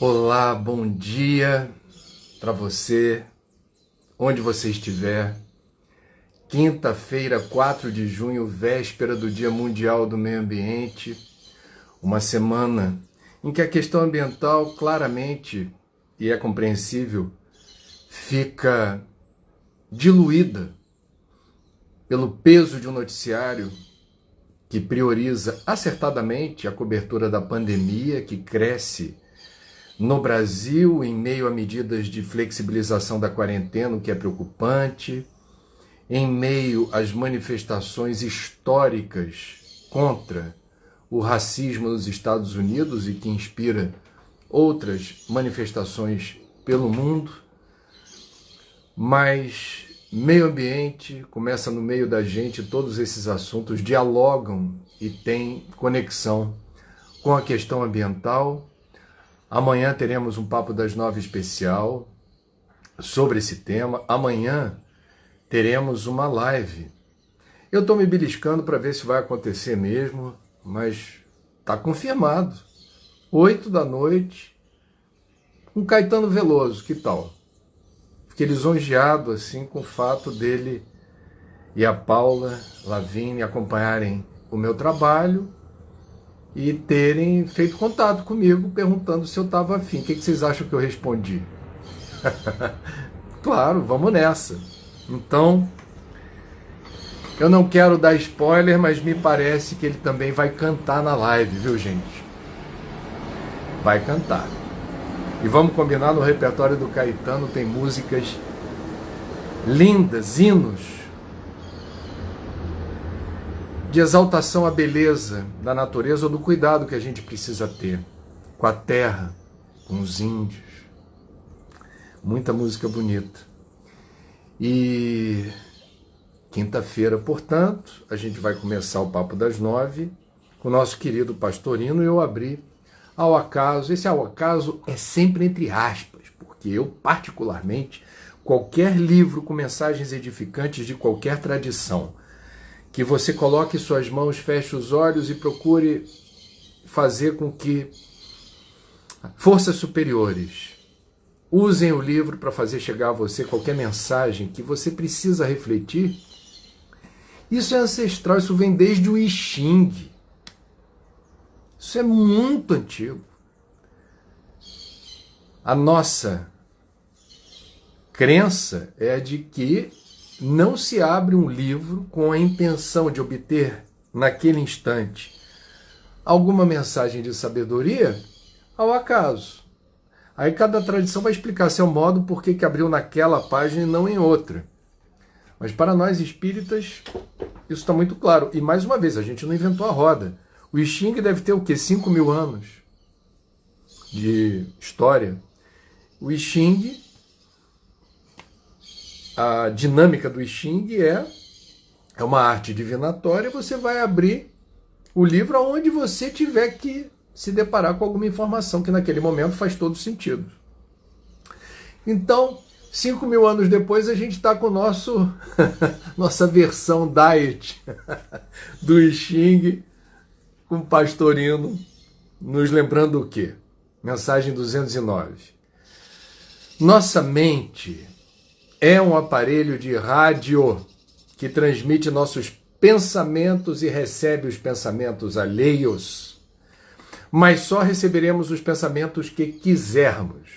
Olá, bom dia para você, onde você estiver. Quinta-feira, 4 de junho, véspera do Dia Mundial do Meio Ambiente, uma semana em que a questão ambiental claramente, e é compreensível, fica diluída pelo peso de um noticiário que prioriza acertadamente a cobertura da pandemia, que cresce no Brasil, em meio a medidas de flexibilização da quarentena, o que é preocupante, em meio às manifestações históricas contra o racismo nos Estados Unidos e que inspira outras manifestações pelo mundo, mas meio ambiente começa no meio da gente, todos esses assuntos dialogam e têm conexão com a questão ambiental. Amanhã teremos um Papo das 9 especial sobre esse tema. Amanhã teremos uma live. Eu estou me beliscando para ver se vai acontecer mesmo, mas está confirmado. 8 da noite, com Caetano Veloso, que tal? Fiquei lisonjeado assim, com o fato dele e a Paula Lavigne acompanharem o meu trabalho e terem feito contato comigo, perguntando se eu estava afim. O que vocês acham que eu respondi? Claro, vamos nessa. Então, eu não quero dar spoiler, mas me parece que ele também vai cantar na live, viu, gente? Vai cantar. E vamos combinar, no repertório do Caetano tem músicas lindas, hinos de exaltação à beleza da natureza ou do cuidado que a gente precisa ter com a terra, com os índios. Muita música bonita. E quinta-feira, portanto, a gente vai começar o Papo das 9 com o nosso querido Pastorino. E eu abri ao acaso. Esse ao acaso é sempre entre aspas, porque eu, particularmente, qualquer livro com mensagens edificantes de qualquer tradição, que você coloque suas mãos, feche os olhos e procure fazer com que forças superiores usem o livro para fazer chegar a você qualquer mensagem que você precisa refletir. Isso é ancestral, isso vem desde o I Ching. Isso é muito antigo. A nossa crença é a de que não se abre um livro com a intenção de obter, naquele instante, alguma mensagem de sabedoria ao acaso. Aí cada tradição vai explicar seu modo, por que abriu naquela página e não em outra. Mas para nós espíritas, isso está muito claro. E mais uma vez, a gente não inventou a roda. O I Ching deve ter o quê? 5.000 anos de história. O I Ching, a dinâmica do I Ching é uma arte divinatória. Você vai abrir o livro aonde você tiver que se deparar com alguma informação que naquele momento faz todo sentido. Então, 5.000 anos depois, a gente está com nossa versão diet do I Ching, com o Pastorino, nos lembrando o quê? Mensagem 209. Nossa mente é um aparelho de rádio que transmite nossos pensamentos e recebe os pensamentos alheios. Mas só receberemos os pensamentos que quisermos.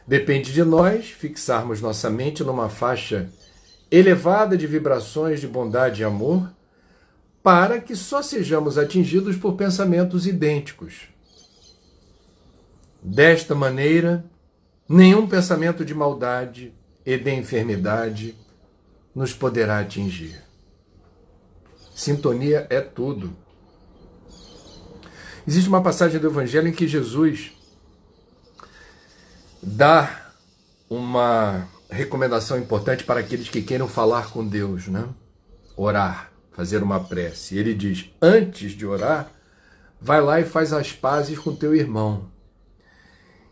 Depende de nós fixarmos nossa mente numa faixa elevada de vibrações de bondade e amor, para que só sejamos atingidos por pensamentos idênticos. Desta maneira, nenhum pensamento de maldade e de enfermidade nos poderá atingir. Sintonia é tudo. Existe uma passagem do Evangelho em que Jesus dá uma recomendação importante para aqueles que queiram falar com Deus, né? Orar, fazer uma prece. Ele diz, antes de orar, vai lá e faz as pazes com teu irmão.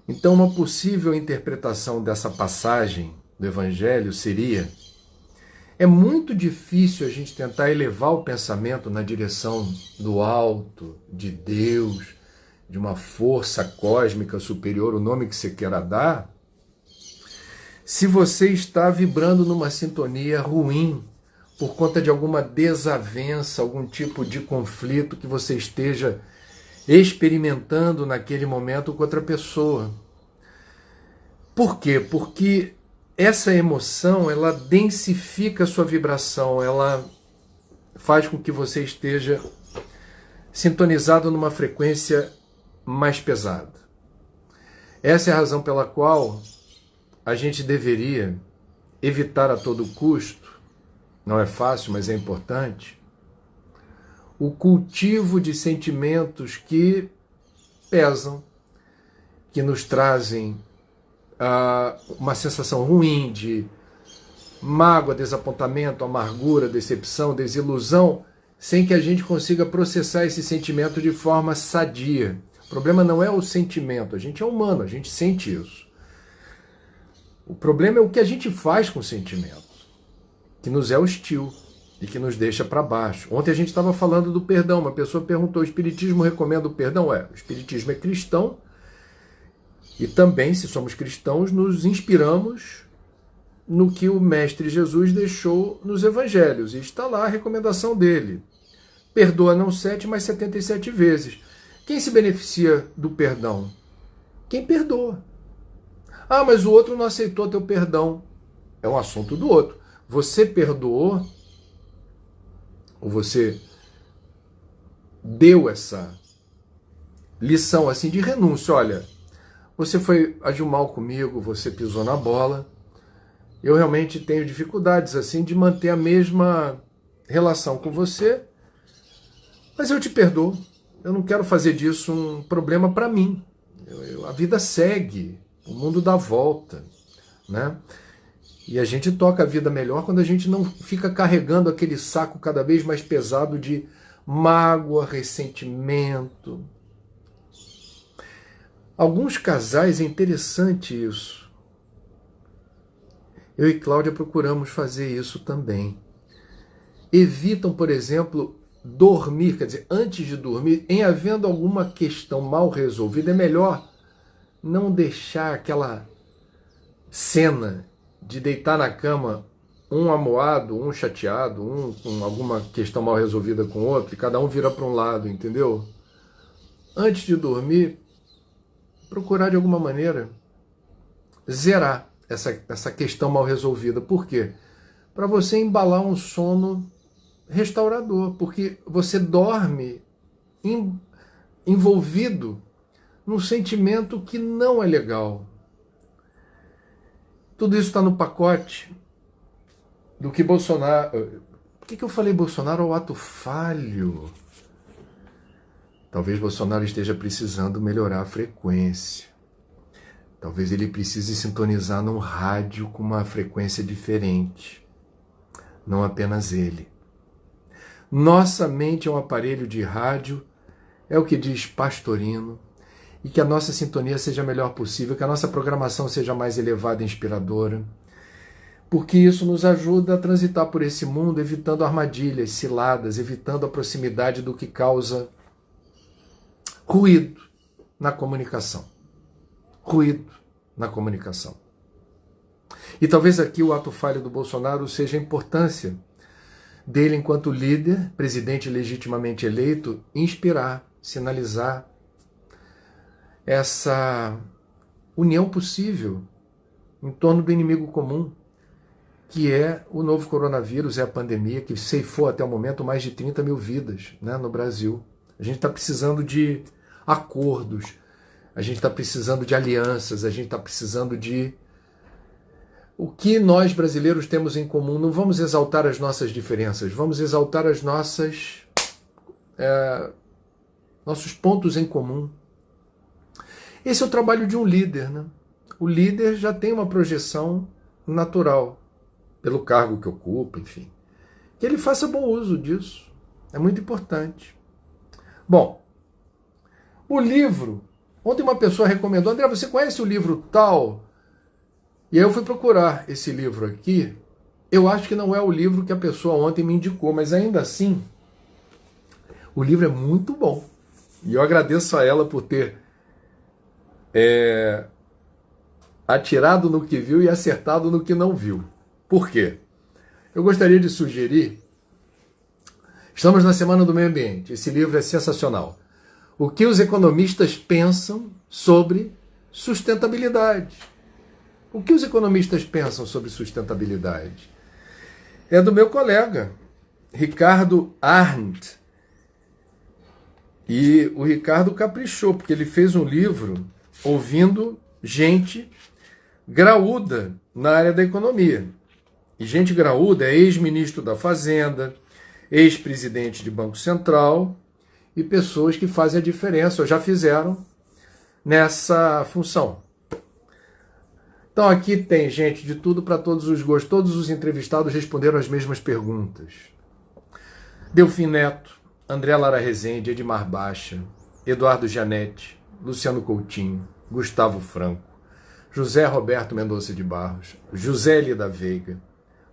Então, uma possível interpretação dessa passagem do Evangelho seria: é muito difícil a gente tentar elevar o pensamento na direção do alto, de Deus, de uma força cósmica superior, o nome que você queira dar, se você está vibrando numa sintonia ruim, por conta de alguma desavença, algum tipo de conflito que você esteja experimentando naquele momento com outra pessoa. Por quê? Porque essa emoção, ela densifica a sua vibração, ela faz com que você esteja sintonizado numa frequência mais pesada. Essa é a razão pela qual a gente deveria evitar a todo custo, não é fácil, mas é importante, o cultivo de sentimentos que pesam, que nos trazem uma sensação ruim de mágoa, desapontamento, amargura, decepção, desilusão, sem que a gente consiga processar esse sentimento de forma sadia. O problema não é o sentimento, a gente é humano, a gente sente isso. O problema é o que a gente faz com o sentimento, que nos é hostil e que nos deixa para baixo. Ontem a gente estava falando do perdão, uma pessoa perguntou, o Espiritismo recomenda o perdão? O Espiritismo é cristão e também, se somos cristãos, nos inspiramos no que o Mestre Jesus deixou nos Evangelhos, e está lá a recomendação dele. Perdoa não 7, mas 77 vezes. Quem se beneficia do perdão? Quem perdoa. Ah, mas o outro não aceitou teu perdão. É um assunto do outro. Você perdoou, ou você deu essa lição assim de renúncia. Olha, você agiu mal comigo, você pisou na bola. Eu realmente tenho dificuldades assim de manter a mesma relação com você, mas eu te perdoo. Eu não quero fazer disso um problema para mim. A vida segue, o mundo dá volta, né? E a gente toca a vida melhor quando a gente não fica carregando aquele saco cada vez mais pesado de mágoa, ressentimento. Alguns casais, é interessante isso. Eu e Cláudia procuramos fazer isso também. Evitam, por exemplo, dormir, quer dizer, antes de dormir, em havendo alguma questão mal resolvida, é melhor não deixar aquela cena de deitar na cama um amuado, um chateado, um com alguma questão mal resolvida com o outro, e cada um vira para um lado, entendeu? Antes de dormir, procurar de alguma maneira zerar essa questão mal resolvida. Por quê? Para você embalar um sono restaurador, porque você dorme envolvido num sentimento que não é legal. Tudo isso está no pacote do que Bolsonaro... Por que eu falei Bolsonaro ao ato falho? Talvez Bolsonaro esteja precisando melhorar a frequência. Talvez ele precise sintonizar num rádio com uma frequência diferente. Não apenas ele. Nossa mente é um aparelho de rádio, é o que diz Pastorino, e que a nossa sintonia seja a melhor possível, que a nossa programação seja mais elevada e inspiradora, porque isso nos ajuda a transitar por esse mundo, evitando armadilhas, ciladas, evitando a proximidade do que causa ruído na comunicação. Ruído na comunicação. E talvez aqui o ato falho do Bolsonaro seja a importância dele enquanto líder, presidente legitimamente eleito, inspirar, sinalizar essa união possível em torno do inimigo comum, que é o novo coronavírus, é a pandemia, que ceifou até o momento mais de 30 mil vidas, né, no Brasil. A gente está precisando de acordos, a gente está precisando de alianças, a gente está precisando de... O que nós brasileiros temos em comum? Não vamos exaltar as nossas diferenças, vamos exaltar as nossos pontos em comum. Esse é o trabalho de um líder, né? O líder já tem uma projeção natural, pelo cargo que ocupa, enfim. Que ele faça bom uso disso. É muito importante. Bom, o livro... Ontem uma pessoa recomendou, André, você conhece o livro tal? E aí eu fui procurar esse livro aqui. Eu acho que não é o livro que a pessoa ontem me indicou, mas ainda assim, o livro é muito bom. E eu agradeço a ela por ter atirado no que viu e acertado no que não viu. Por quê? Eu gostaria de sugerir, estamos na Semana do Meio Ambiente, esse livro é sensacional. O que os economistas pensam sobre sustentabilidade. O que os economistas pensam sobre sustentabilidade? É do meu colega, Ricardo Arndt. E o Ricardo caprichou, porque ele fez um livro ouvindo gente graúda na área da economia. E gente graúda é ex-ministro da Fazenda, ex-presidente de Banco Central e pessoas que fazem a diferença, ou já fizeram, nessa função. Então aqui tem gente de tudo para todos os gostos. Todos os entrevistados responderam as mesmas perguntas. Delfim Neto, André Lara Rezende, Edmar Baixa, Eduardo Gianetti, Luciano Coutinho, Gustavo Franco, José Roberto Mendonça de Barros, José Lida Veiga,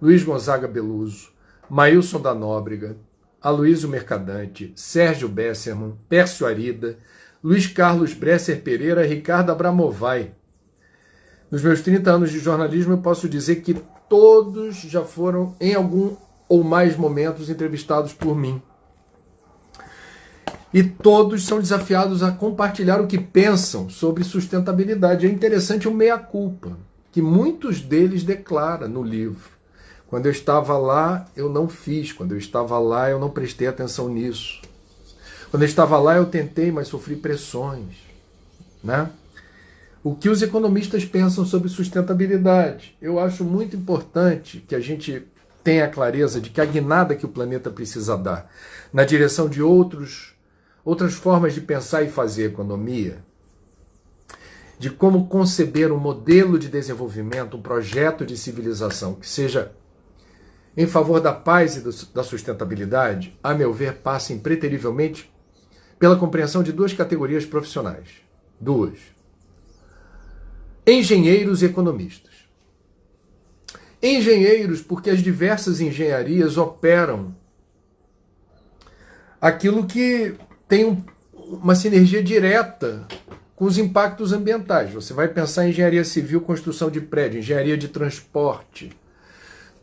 Luiz Gonzaga Beluso, Maílson da Nóbrega, Aloysio Mercadante, Sérgio Besserman, Pércio Arida, Luiz Carlos Bresser Pereira, Ricardo Abramovay. Nos meus 30 anos de jornalismo, eu posso dizer que todos já foram, em algum ou mais momentos, entrevistados por mim. E todos são desafiados a compartilhar o que pensam sobre sustentabilidade. É interessante o meia-culpa, que muitos deles declaram no livro. Quando eu estava lá, eu não fiz. Quando eu estava lá, eu não prestei atenção nisso. Quando eu estava lá, eu tentei, mas sofri pressões. Né? O que os economistas pensam sobre sustentabilidade? Eu acho muito importante que a gente tenha a clareza de que a guinada que o planeta precisa dar na direção de outras formas de pensar e fazer economia, de como conceber um modelo de desenvolvimento, um projeto de civilização que seja em favor da paz e da sustentabilidade, a meu ver, passa impreterivelmente pela compreensão de duas categorias profissionais. Duas. Engenheiros e economistas. Engenheiros, porque as diversas engenharias operam aquilo que tem uma sinergia direta com os impactos ambientais. Você vai pensar em engenharia civil, construção de prédio, engenharia de transporte.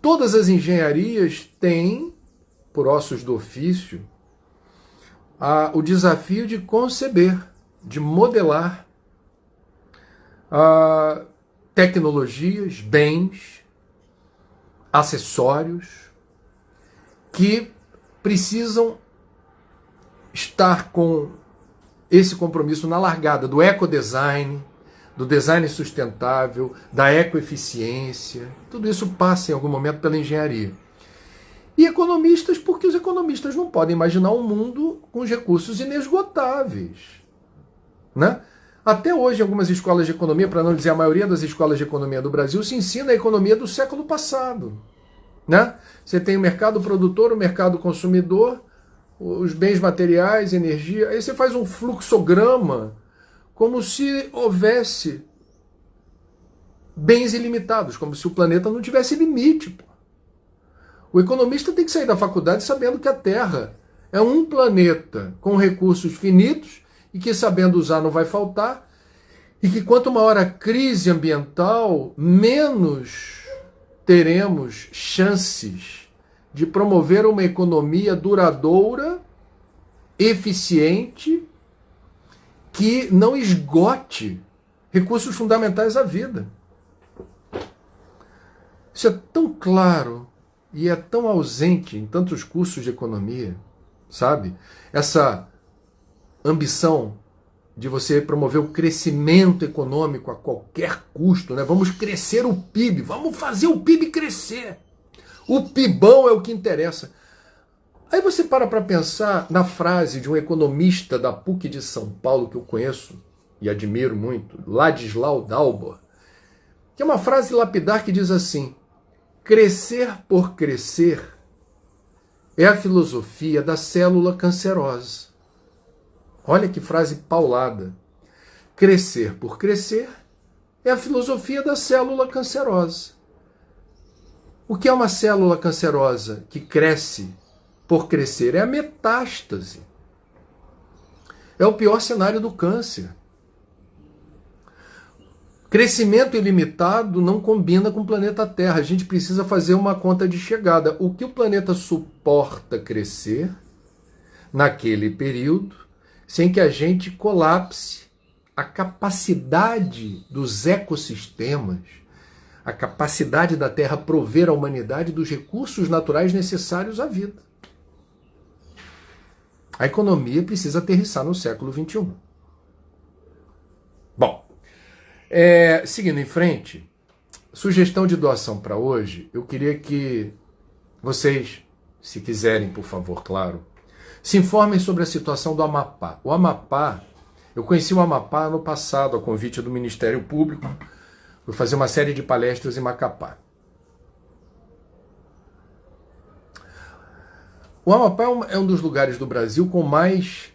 Todas as engenharias têm, por ossos do ofício, o desafio de conceber, de modelar tecnologias, bens, acessórios que precisam estar com esse compromisso na largada do ecodesign, do design sustentável, da ecoeficiência. Tudo isso passa em algum momento pela engenharia. E economistas, porque os economistas não podem imaginar um mundo com os recursos inesgotáveis. Né? Até hoje, em algumas escolas de economia, para não dizer a maioria das escolas de economia do Brasil, se ensina a economia do século passado. Né? Você tem o mercado produtor, o mercado consumidor, os bens materiais, energia. Aí você faz um fluxograma como se houvesse bens ilimitados, como se o planeta não tivesse limite. O economista tem que sair da faculdade sabendo que a Terra é um planeta com recursos finitos e que, sabendo usar, não vai faltar, e que quanto maior a crise ambiental, menos teremos chances de promover uma economia duradoura, eficiente, que não esgote recursos fundamentais à vida. Isso é tão claro e é tão ausente em tantos cursos de economia, sabe? Essa ambição de você promover o crescimento econômico a qualquer custo, né? Vamos crescer o PIB, vamos fazer o PIB crescer. O PIBão é o que interessa. Aí você para pensar na frase de um economista da PUC de São Paulo que eu conheço e admiro muito, Ladislau Dalbor, que é uma frase lapidar que diz assim: crescer por crescer é a filosofia da célula cancerosa. Olha que frase paulada. Crescer por crescer é a filosofia da célula cancerosa. O que é uma célula cancerosa que cresce por crescer? É a metástase. É o pior cenário do câncer. Crescimento ilimitado não combina com o planeta Terra. A gente precisa fazer uma conta de chegada. O que o planeta suporta crescer naquele período, sem que a gente colapse a capacidade dos ecossistemas, a capacidade da Terra prover à humanidade dos recursos naturais necessários à vida. A economia precisa aterrissar no século XXI. Bom, seguindo em frente, sugestão de doação para hoje, eu queria que vocês, se quiserem, por favor, claro, se informem sobre a situação do Amapá. O Amapá, eu conheci o Amapá no passado, a convite do Ministério Público, fui fazer uma série de palestras em Macapá. O Amapá é um dos lugares do Brasil com mais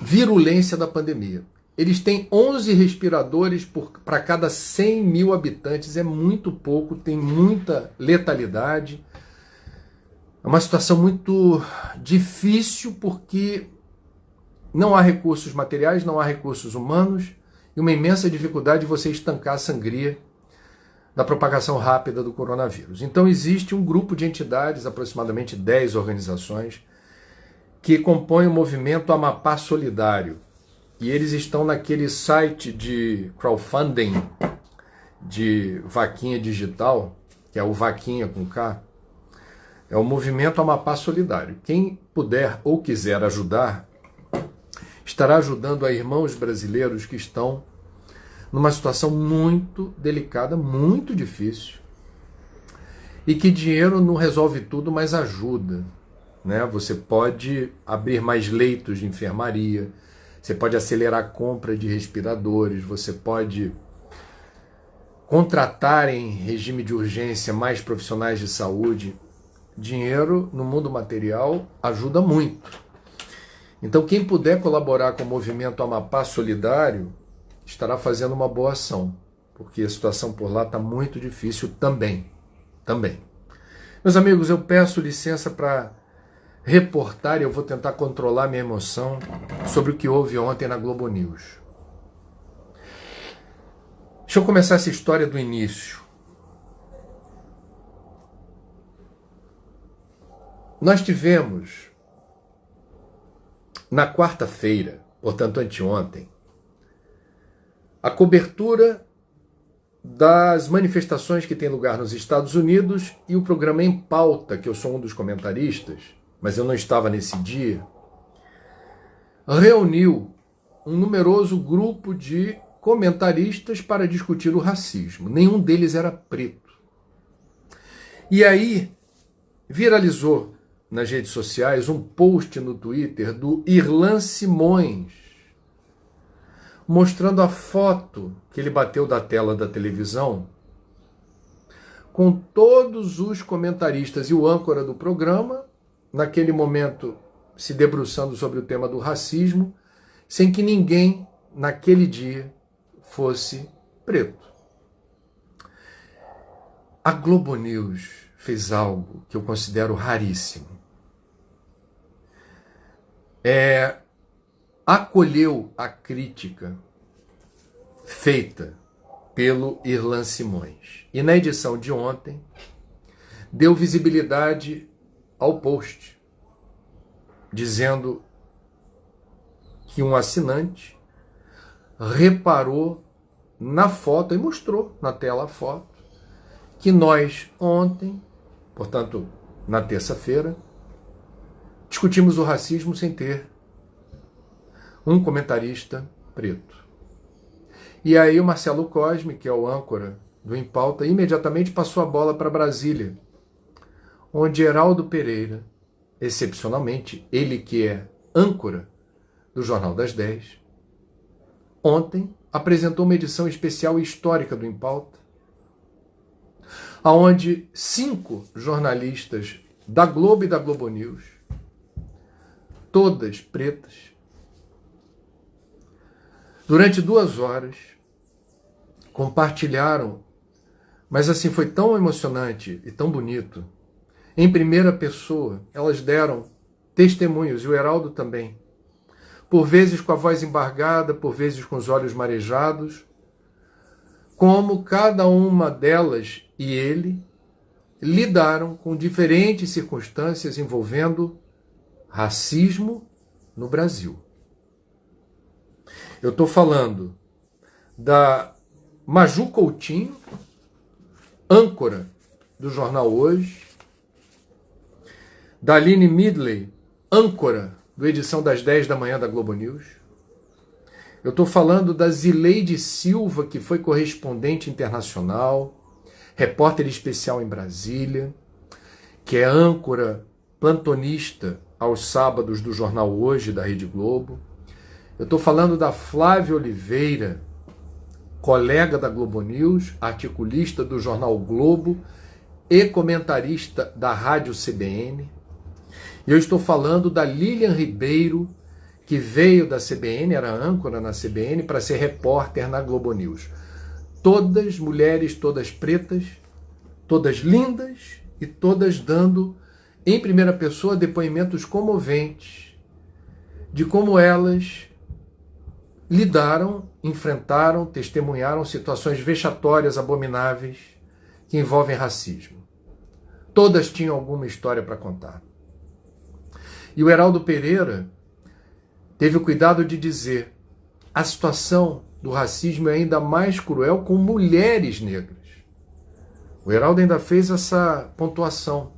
virulência da pandemia. Eles têm 11 respiradores para cada 100 mil habitantes, é muito pouco, tem muita letalidade. É uma situação muito difícil porque não há recursos materiais, não há recursos humanos e uma imensa dificuldade de você estancar a sangria da propagação rápida do coronavírus. Então existe um grupo de entidades, aproximadamente 10 organizações, que compõem o movimento Amapá Solidário. E eles estão naquele site de crowdfunding, de vaquinha digital, que é o Vaquinha com K, é o movimento Amapá Solidário. Quem puder ou quiser ajudar, estará ajudando a irmãos brasileiros que estão numa situação muito delicada, muito difícil, e que dinheiro não resolve tudo, mas ajuda, né? Você pode abrir mais leitos de enfermaria, você pode acelerar a compra de respiradores, você pode contratar em regime de urgência mais profissionais de saúde. Dinheiro no mundo material ajuda muito. Então quem puder colaborar com o movimento Amapá Solidário estará fazendo uma boa ação, porque a situação por lá está muito difícil também. Meus amigos, eu peço licença para reportar, e eu vou tentar controlar minha emoção sobre o que houve ontem na Globo News. Deixa eu começar essa história do início. Nós tivemos, na quarta-feira, portanto anteontem, a cobertura das manifestações que têm lugar nos Estados Unidos e o programa Em Pauta, que eu sou um dos comentaristas, mas eu não estava nesse dia, reuniu um numeroso grupo de comentaristas para discutir o racismo. Nenhum deles era preto. E aí viralizou nas redes sociais um post no Twitter do Irlan Simões, mostrando a foto que ele bateu da tela da televisão com todos os comentaristas e o âncora do programa, naquele momento se debruçando sobre o tema do racismo, sem que ninguém naquele dia fosse preto. A Globo News fez algo que eu considero raríssimo. Acolheu a crítica feita pelo Irlan Simões. E na edição de ontem, deu visibilidade ao post, dizendo que um assinante reparou na foto e mostrou na tela a foto que nós ontem, portanto na terça-feira, discutimos o racismo sem ter um comentarista preto. E aí o Marcelo Cosme, que é o âncora do Em Pauta, imediatamente passou a bola para Brasília, onde Heraldo Pereira, excepcionalmente, ele que é âncora do Jornal das 10, ontem apresentou uma edição especial e histórica do Em Pauta, onde 5 jornalistas da Globo e da Globo News, todas pretas, durante 2 horas, compartilharam, mas assim foi tão emocionante e tão bonito, em primeira pessoa, elas deram testemunhos, e o Heraldo também, por vezes com a voz embargada, por vezes com os olhos marejados, como cada uma delas e ele lidaram com diferentes circunstâncias envolvendo racismo no Brasil. Eu estou falando da Maju Coutinho, âncora do Jornal Hoje, da Aline Midley, âncora do Edição das 10 da manhã da Globo News. Eu estou falando da Zileide Silva, que foi correspondente internacional, repórter especial em Brasília, que é âncora plantonista aos sábados do Jornal Hoje, da Rede Globo. Eu estou falando da Flávia Oliveira, colega da Globo News, articulista do Jornal Globo e comentarista da Rádio CBN. E eu estou falando da Lilian Ribeiro, que veio da CBN, era âncora na CBN, para ser repórter na Globo News. Todas mulheres, todas pretas, todas lindas e todas dando, em primeira pessoa, depoimentos comoventes de como elas lidaram, enfrentaram, testemunharam situações vexatórias, abomináveis, que envolvem racismo. Todas tinham alguma história para contar. E o Heraldo Pereira teve o cuidado de dizer: a situação do racismo é ainda mais cruel com mulheres negras. O Heraldo ainda fez essa pontuação.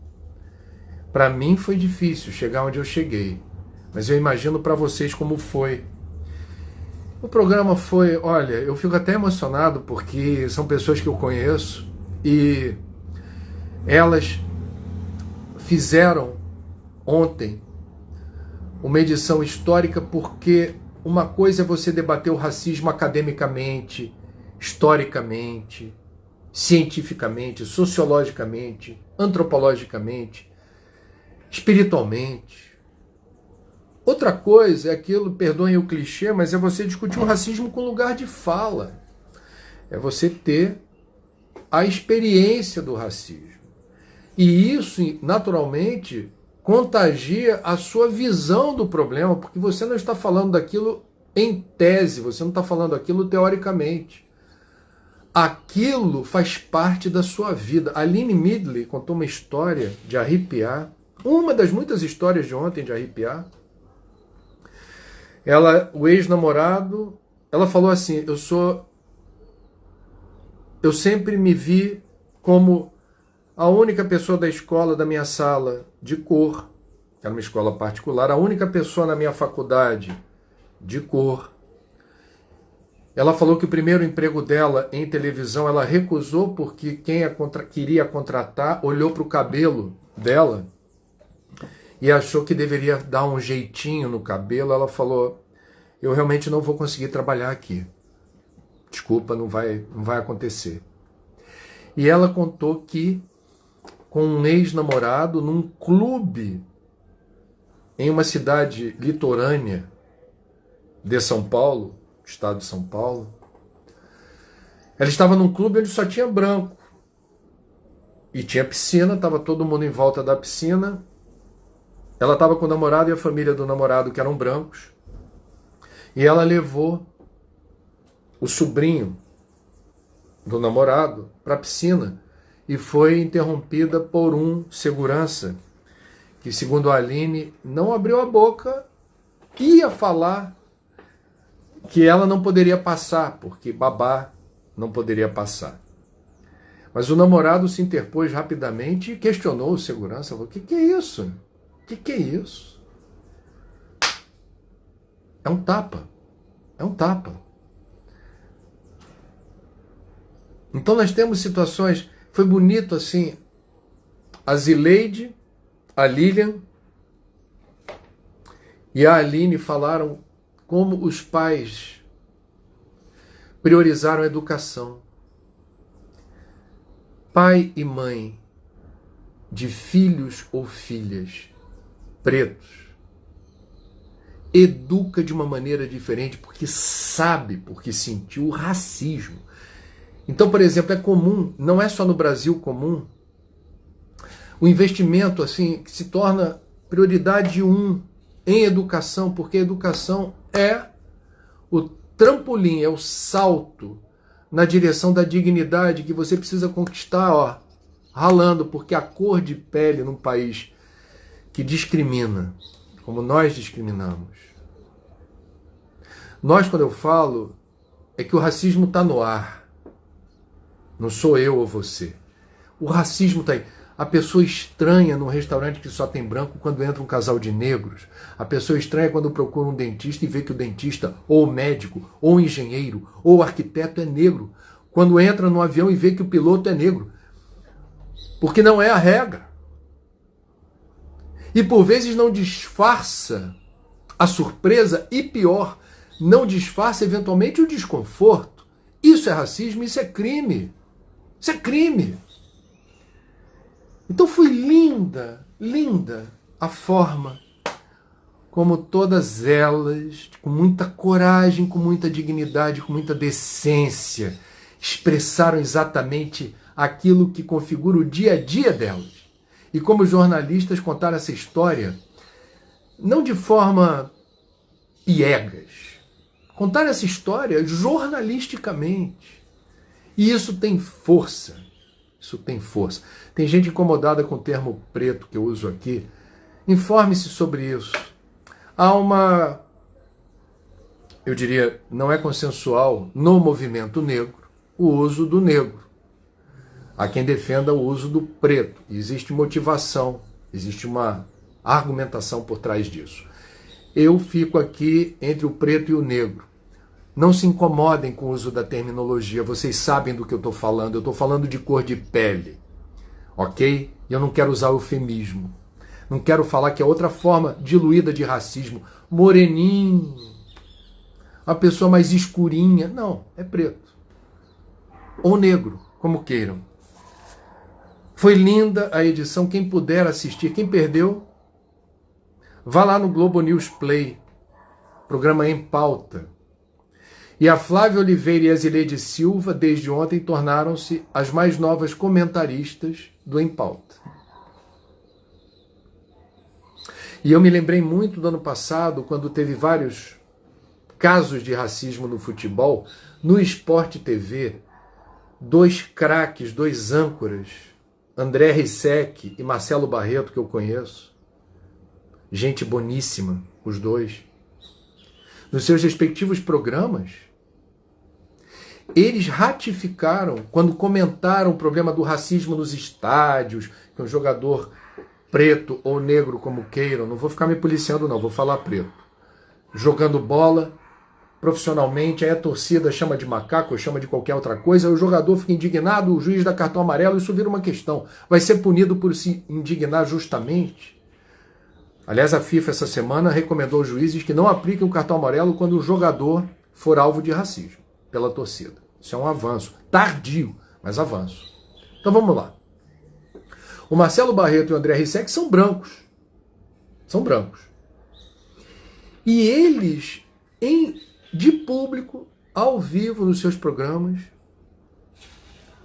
Para mim foi difícil chegar onde eu cheguei, mas eu imagino para vocês como foi. O programa foi, olha, eu fico até emocionado porque são pessoas que eu conheço e elas fizeram ontem uma edição histórica, porque uma coisa é você debater o racismo academicamente, historicamente, cientificamente, sociologicamente, antropologicamente, espiritualmente. Outra coisa é aquilo, perdoem o clichê, mas é você discutir o racismo com lugar de fala. É você ter a experiência do racismo. E isso, naturalmente, contagia a sua visão do problema, porque você não está falando daquilo em tese, você não está falando aquilo teoricamente. Aquilo faz parte da sua vida. A Aline Midley contou uma história de arrepiar, uma das muitas histórias de ontem de arrepiar. O ex-namorado, ela falou assim: eu sempre me vi como a única pessoa da escola, da minha sala, de cor, era uma escola particular, a única pessoa na minha faculdade de cor. Ela falou que o primeiro emprego dela em televisão ela recusou porque quem queria contratar olhou para o cabelo dela e achou que deveria dar um jeitinho no cabelo. Ela falou: eu realmente não vou conseguir trabalhar aqui. Desculpa, não vai acontecer. E ela contou que com um ex-namorado num clube em uma cidade litorânea de São Paulo, estado de São Paulo. Ela estava num clube onde só tinha branco. E tinha piscina, estava todo mundo em volta da piscina. Ela estava com o namorado e a família do namorado, que eram brancos. E ela levou o sobrinho do namorado para a piscina e foi interrompida por um segurança que, segundo a Aline, não abriu a boca, ia falar que ela não poderia passar, porque babá não poderia passar. Mas o namorado se interpôs rapidamente e questionou o segurança. Falou: o que é isso? O que é isso? É um tapa. É um tapa. Então nós temos situações... Foi bonito assim, a Zileide, a Lilian e a Aline falaram como os pais priorizaram a educação. Pai e mãe de filhos ou filhas pretos educa de uma maneira diferente porque sabe, porque sentiu o racismo. Então, por exemplo, é comum, não é só no Brasil comum, o investimento assim que se torna prioridade 1 em educação, porque a educação é o trampolim, é o salto na direção da dignidade que você precisa conquistar, ó, ralando, porque a cor de pele num país que discrimina, como nós discriminamos. Nós, quando eu falo, é que o racismo está no ar. Não sou eu ou você. O racismo está aí. A pessoa estranha num restaurante que só tem branco quando entra um casal de negros. A pessoa estranha quando procura um dentista e vê que o dentista, ou o médico, ou o engenheiro, ou o arquiteto é negro. Quando entra no avião e vê que o piloto é negro. Porque não é a regra. E por vezes não disfarça a surpresa e pior, não disfarça eventualmente o desconforto. Isso é racismo, isso é crime. Isso é crime. Então foi linda, linda a forma como todas elas, com muita coragem, com muita dignidade, com muita decência, expressaram exatamente aquilo que configura o dia a dia delas. E como jornalistas contaram essa história, não de forma piegas, contaram essa história jornalisticamente. E isso tem força. Isso tem força. Tem gente incomodada com o termo preto que eu uso aqui. Informe-se sobre isso. Há uma, eu diria, não é consensual no movimento negro o uso do negro. Há quem defenda o uso do preto. Existe motivação, existe uma argumentação por trás disso. Eu fico aqui entre o preto e o negro. Não se incomodem com o uso da terminologia, vocês sabem do que eu estou falando. Eu estou falando de cor de pele, ok? E eu não quero usar eufemismo. Não quero falar que é outra forma diluída de racismo. Moreninho, uma pessoa mais escurinha. Não, é preto. Ou negro, como queiram. Foi linda a edição, quem puder assistir. Quem perdeu, vá lá no Globo News Play, programa Em Pauta. E a Flávia Oliveira e a Zileide Silva, desde ontem, tornaram-se as mais novas comentaristas do Em Pauta. E eu me lembrei muito do ano passado, quando teve vários casos de racismo no futebol, no Sport TV, dois craques, dois âncoras, André Rissec e Marcelo Barreto, que eu conheço, gente boníssima, os dois, nos seus respectivos programas, eles ratificaram, quando comentaram o problema do racismo nos estádios, que um jogador preto ou negro, como queiram, não vou ficar me policiando não, vou falar preto, jogando bola profissionalmente, aí a torcida chama de macaco, ou chama de qualquer outra coisa, aí o jogador fica indignado, o juiz dá cartão amarelo, isso vira uma questão. Vai ser punido por se indignar justamente? Aliás, a FIFA essa semana recomendou aos juízes que não apliquem o cartão amarelo quando o jogador for alvo de racismo pela torcida. Isso é um avanço. Tardio, mas avanço. Então vamos lá. O Marcelo Barreto e o André Rissec são brancos. São brancos. E eles, de público, ao vivo nos seus programas,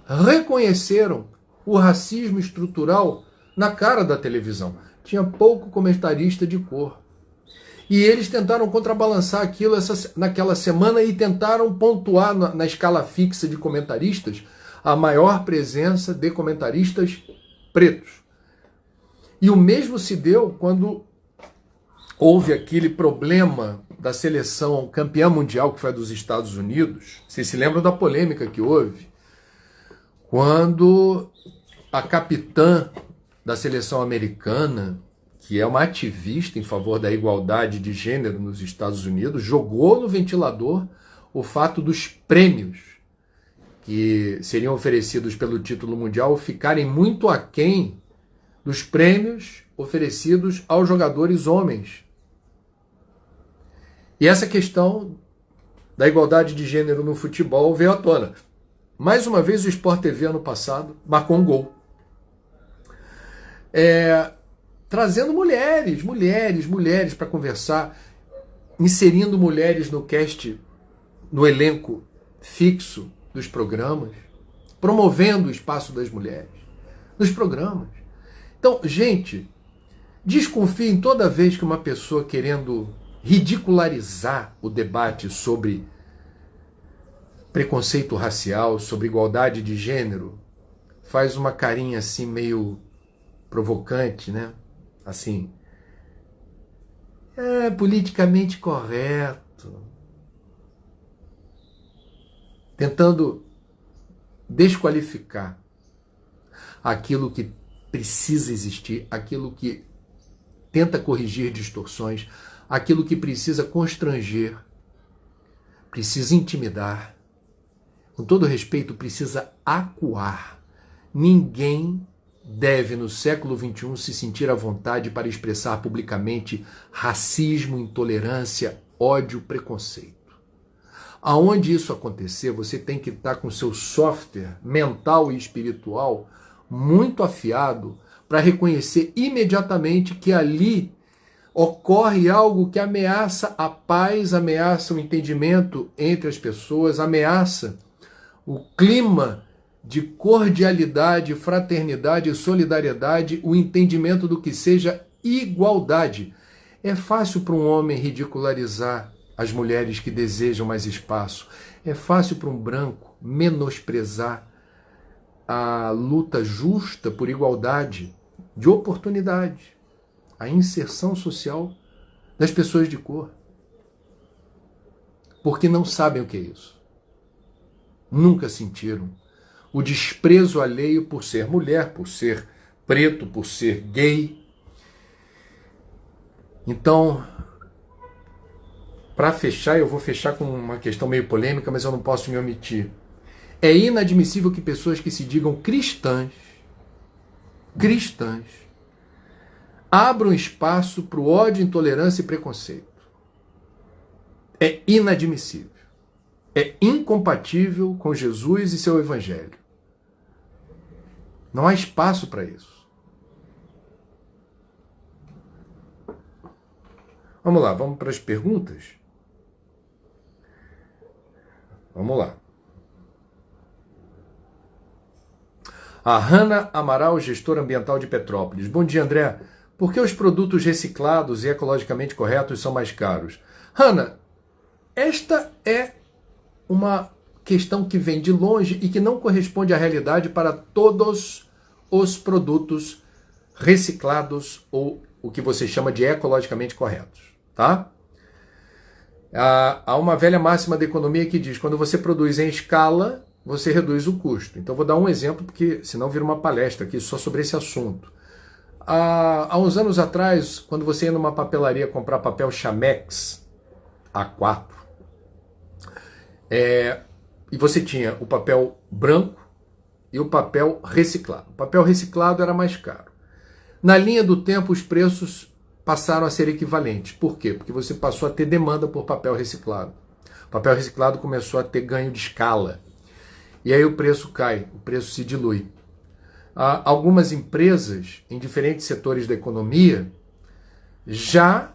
reconheceram o racismo estrutural na cara da televisão. Tinha pouco comentarista de cor. E eles tentaram contrabalançar aquilo naquela semana e tentaram pontuar na escala fixa de comentaristas a maior presença de comentaristas pretos. E o mesmo se deu quando houve aquele problema da seleção campeã mundial que foi a dos Estados Unidos. Vocês se lembram da polêmica que houve? Quando a capitã da seleção americana, que é uma ativista em favor da igualdade de gênero nos Estados Unidos, jogou no ventilador o fato dos prêmios que seriam oferecidos pelo título mundial ficarem muito aquém dos prêmios oferecidos aos jogadores homens. E essa questão da igualdade de gênero no futebol veio à tona. Mais uma vez o Sport TV ano passado marcou um gol. Trazendo mulheres para conversar, inserindo mulheres no cast, no elenco fixo dos programas, promovendo o espaço das mulheres nos programas. Então, gente, desconfiem toda vez que uma pessoa querendo ridicularizar o debate sobre preconceito racial, sobre igualdade de gênero, faz uma carinha assim meio provocante, né? Assim, politicamente correto, tentando desqualificar aquilo que precisa existir, aquilo que tenta corrigir distorções, aquilo que precisa constranger, precisa intimidar, com todo respeito, precisa acuar. Ninguém deve, no século XXI, se sentir à vontade para expressar publicamente racismo, intolerância, ódio, preconceito. Aonde isso acontecer, você tem que estar com seu software mental e espiritual muito afiado para reconhecer imediatamente que ali ocorre algo que ameaça a paz, ameaça o entendimento entre as pessoas, ameaça o clima de cordialidade, fraternidade e solidariedade, o entendimento do que seja igualdade. É fácil para um homem ridicularizar as mulheres que desejam mais espaço. É fácil para um branco menosprezar a luta justa por igualdade de oportunidade, a inserção social das pessoas de cor. Porque não sabem o que é isso. Nunca sentiram o desprezo alheio por ser mulher, por ser preto, por ser gay. Então, para fechar, eu vou fechar com uma questão meio polêmica, mas eu não posso me omitir. É inadmissível que pessoas que se digam cristãs, abram espaço para o ódio, intolerância e preconceito. É inadmissível. É incompatível com Jesus e seu evangelho. Não há espaço para isso. Vamos lá, vamos para as perguntas? Vamos lá. A Hanna Amaral, gestora ambiental de Petrópolis. Bom dia, André. Por que os produtos reciclados e ecologicamente corretos são mais caros? Hanna, esta é uma questão que vem de longe e que não corresponde à realidade para todos os produtos reciclados ou o que você chama de ecologicamente corretos, tá? Há uma velha máxima da economia que diz: quando você produz em escala, você reduz o custo. Então vou dar um exemplo, porque senão vira uma palestra aqui só sobre esse assunto. Há uns anos atrás, quando você ia numa papelaria comprar papel Chamex A4, e você tinha o papel branco e o papel reciclado. O papel reciclado era mais caro. Na linha do tempo, os preços passaram a ser equivalentes. Por quê? Porque você passou a ter demanda por papel reciclado. O papel reciclado começou a ter ganho de escala. E aí o preço cai, o preço se dilui. Algumas empresas, em diferentes setores da economia, já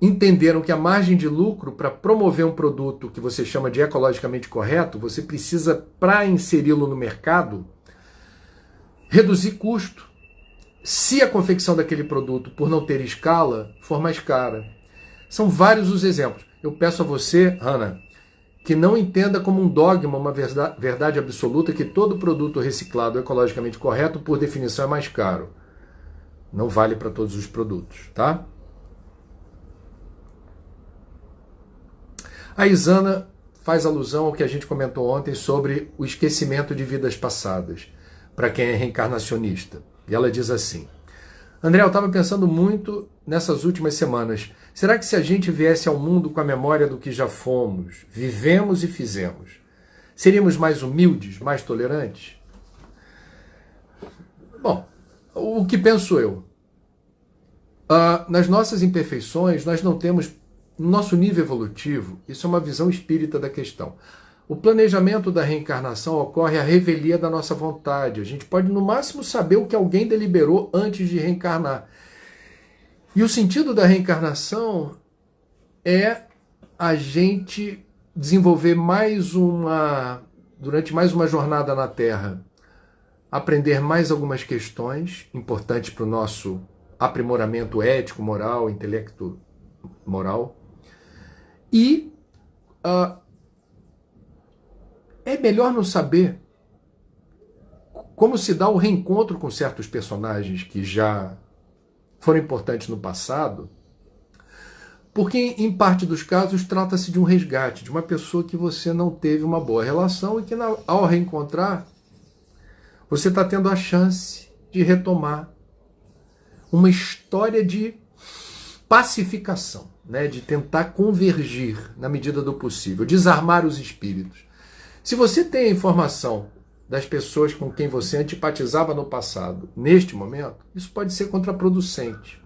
entenderam que a margem de lucro para promover um produto que você chama de ecologicamente correto, você precisa, para inseri-lo no mercado, reduzir custo. Se a confecção daquele produto, por não ter escala, for mais cara. São vários os exemplos. Eu peço a você, Hanna, que não entenda como um dogma, uma verdade absoluta, que todo produto reciclado ecologicamente correto, por definição, é mais caro. Não vale para todos os produtos, tá? A Isana faz alusão ao que a gente comentou ontem sobre o esquecimento de vidas passadas, para quem é reencarnacionista. E ela diz assim: André, eu estava pensando muito nessas últimas semanas. Será que se a gente viesse ao mundo com a memória do que já fomos, vivemos e fizemos, seríamos mais humildes, mais tolerantes? Bom, o que penso eu? Nas nossas imperfeições, nós não temos, no nosso nível evolutivo, isso é uma visão espírita da questão. O planejamento da reencarnação ocorre à revelia da nossa vontade. A gente pode, no máximo, saber o que alguém deliberou antes de reencarnar. E o sentido da reencarnação é a gente desenvolver durante mais uma jornada na Terra, aprender mais algumas questões importantes para o nosso aprimoramento ético, moral, intelecto, moral. E é melhor não saber como se dá o reencontro com certos personagens que já foram importantes no passado, porque em parte dos casos trata-se de um resgate, de uma pessoa que você não teve uma boa relação e que ao reencontrar você está tendo a chance de retomar uma história de pacificação, né? De tentar convergir na medida do possível, desarmar os espíritos. Se você tem a informação das pessoas com quem você antipatizava no passado, neste momento, isso pode ser contraproducente.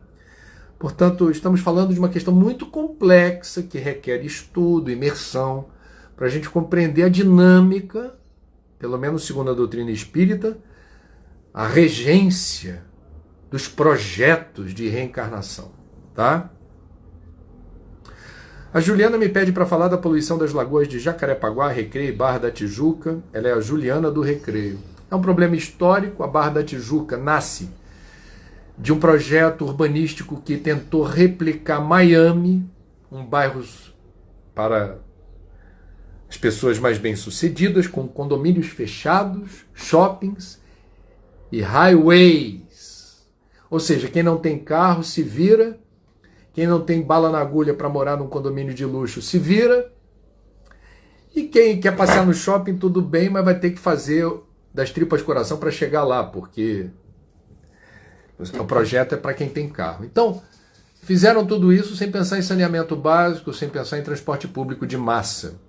Portanto, estamos falando de uma questão muito complexa, que requer estudo, imersão, para a gente compreender a dinâmica, pelo menos segundo a doutrina espírita, a regência dos projetos de reencarnação, tá? A Juliana me pede para falar da poluição das lagoas de Jacarepaguá, Recreio e Barra da Tijuca. Ela é a Juliana do Recreio. É um problema histórico. A Barra da Tijuca nasce de um projeto urbanístico que tentou replicar Miami, um bairro para as pessoas mais bem-sucedidas, com condomínios fechados, shoppings e highways. Ou seja, quem não tem carro se vira, quem não tem bala na agulha para morar num condomínio de luxo se vira, e quem quer passear no shopping tudo bem, mas vai ter que fazer das tripas coração para chegar lá, porque o projeto é para quem tem carro. Então, fizeram tudo isso sem pensar em saneamento básico, sem pensar em transporte público de massa.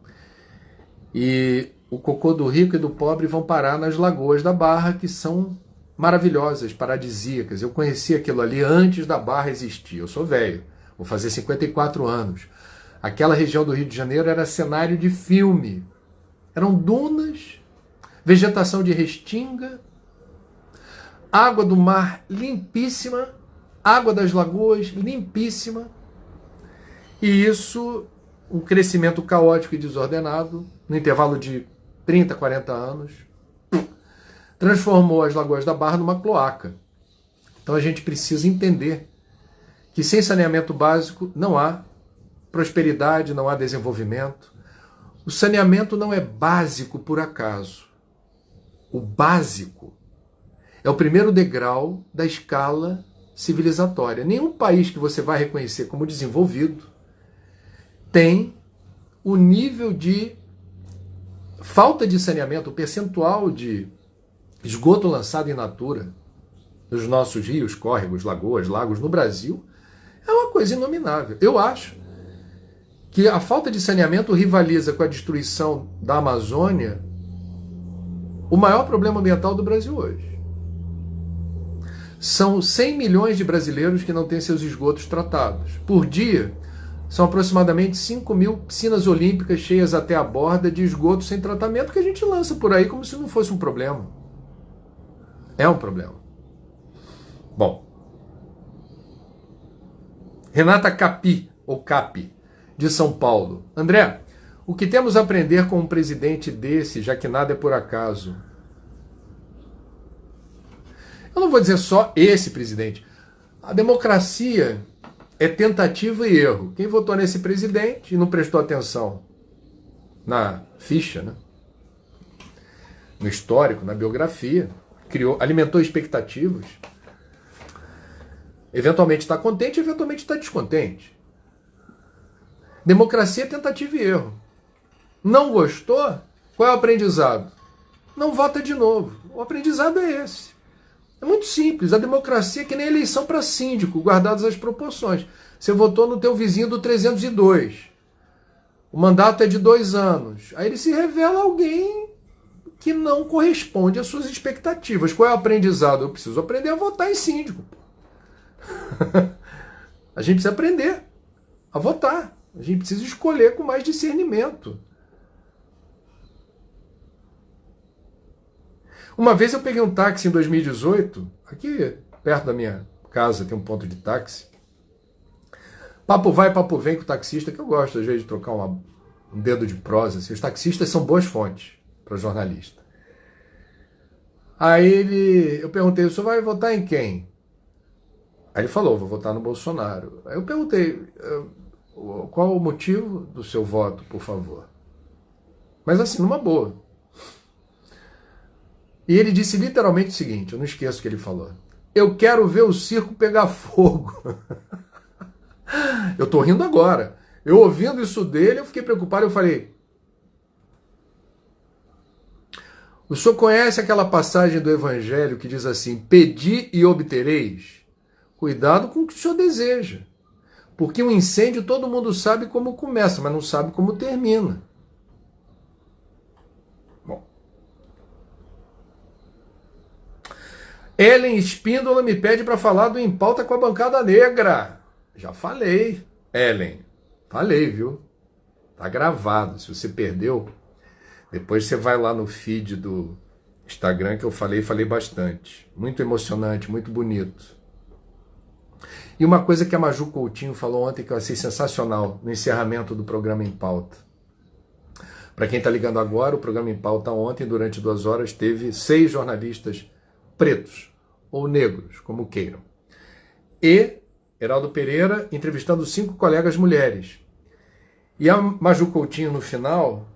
E o cocô do rico e do pobre vão parar nas lagoas da Barra, que são maravilhosas, paradisíacas. Eu conheci aquilo ali antes da Barra existir. Eu sou velho, vou fazer 54 anos. Aquela região do Rio de Janeiro era cenário de filme. Eram dunas, vegetação de restinga, água do mar limpíssima, água das lagoas limpíssima. E isso, um crescimento caótico e desordenado, no intervalo de 30, 40 anos, transformou as lagoas da Barra numa cloaca. Então a gente precisa entender que sem saneamento básico não há prosperidade, não há desenvolvimento. O saneamento não é básico por acaso. O básico é o primeiro degrau da escala civilizatória. Nenhum país que você vai reconhecer como desenvolvido tem o nível de falta de saneamento, o percentual de esgoto lançado in natura nos nossos rios, córregos, lagoas, lagos no Brasil é uma coisa inominável. Eu acho que a falta de saneamento rivaliza com a destruição da Amazônia o maior problema ambiental do Brasil hoje. São 100 milhões de brasileiros que não têm seus esgotos tratados. Por dia, são aproximadamente 5 mil piscinas olímpicas cheias até a borda de esgoto sem tratamento que a gente lança por aí como se não fosse um problema. É um problema. Bom. Renata Capi, ou Capi, de São Paulo. André, o que temos a aprender com um presidente desse, já que nada é por acaso? Eu não vou dizer só esse presidente. A democracia é tentativa e erro. Quem votou nesse presidente e não prestou atenção na ficha, né? No histórico, na biografia, alimentou expectativas, eventualmente está contente, eventualmente está descontente. Democracia é tentativa e erro. Não gostou? Qual é o aprendizado? Não vota de novo. O aprendizado é esse. É muito simples. A democracia é que nem eleição para síndico, guardadas as proporções. Você votou no teu vizinho do 302. O mandato é de 2 anos. Aí ele se revela alguém que não corresponde às suas expectativas. Qual é o aprendizado? Eu preciso aprender a votar em síndico. A gente precisa aprender a votar. A gente precisa escolher com mais discernimento. Uma vez eu peguei um táxi em 2018, aqui perto da minha casa tem um ponto de táxi. Papo vai, papo vem com o taxista, que eu gosto às vezes de trocar um dedo de prosa. Assim. Os taxistas são boas fontes para jornalista. Aí eu perguntei, o senhor vai votar em quem? Aí ele falou, vou votar no Bolsonaro. Aí eu perguntei, qual o motivo do seu voto, por favor? Mas assim, numa boa. E ele disse literalmente o seguinte, eu não esqueço o que ele falou. Eu quero ver o circo pegar fogo. Eu tô rindo agora. Eu ouvindo isso dele, eu fiquei preocupado, eu falei, o senhor conhece aquela passagem do Evangelho que diz assim, pedi e obtereis? Cuidado com o que o senhor deseja. Porque um incêndio todo mundo sabe como começa, mas não sabe como termina. Bom. Ellen Espíndola me pede para falar do Em Pauta com a Bancada Negra. Já falei, Ellen. Falei, viu? Tá gravado. Se você perdeu, depois você vai lá no feed do Instagram que eu falei bastante. Muito emocionante, muito bonito. E uma coisa que a Maju Coutinho falou ontem que eu achei sensacional no encerramento do programa Em Pauta. Para quem está ligando agora, o programa Em Pauta ontem, durante 2 horas, teve 6 jornalistas pretos ou negros, como queiram. E Heraldo Pereira entrevistando 5 colegas mulheres. E a Maju Coutinho, no final,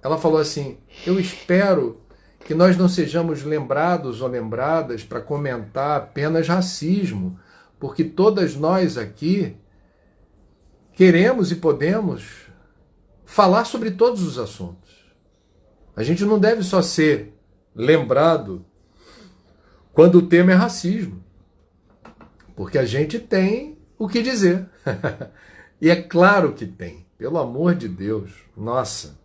ela falou assim, eu espero que nós não sejamos lembrados ou lembradas para comentar apenas racismo, porque todas nós aqui queremos e podemos falar sobre todos os assuntos. A gente não deve só ser lembrado quando o tema é racismo, porque a gente tem o que dizer. E é claro que tem, pelo amor de Deus. Nossa.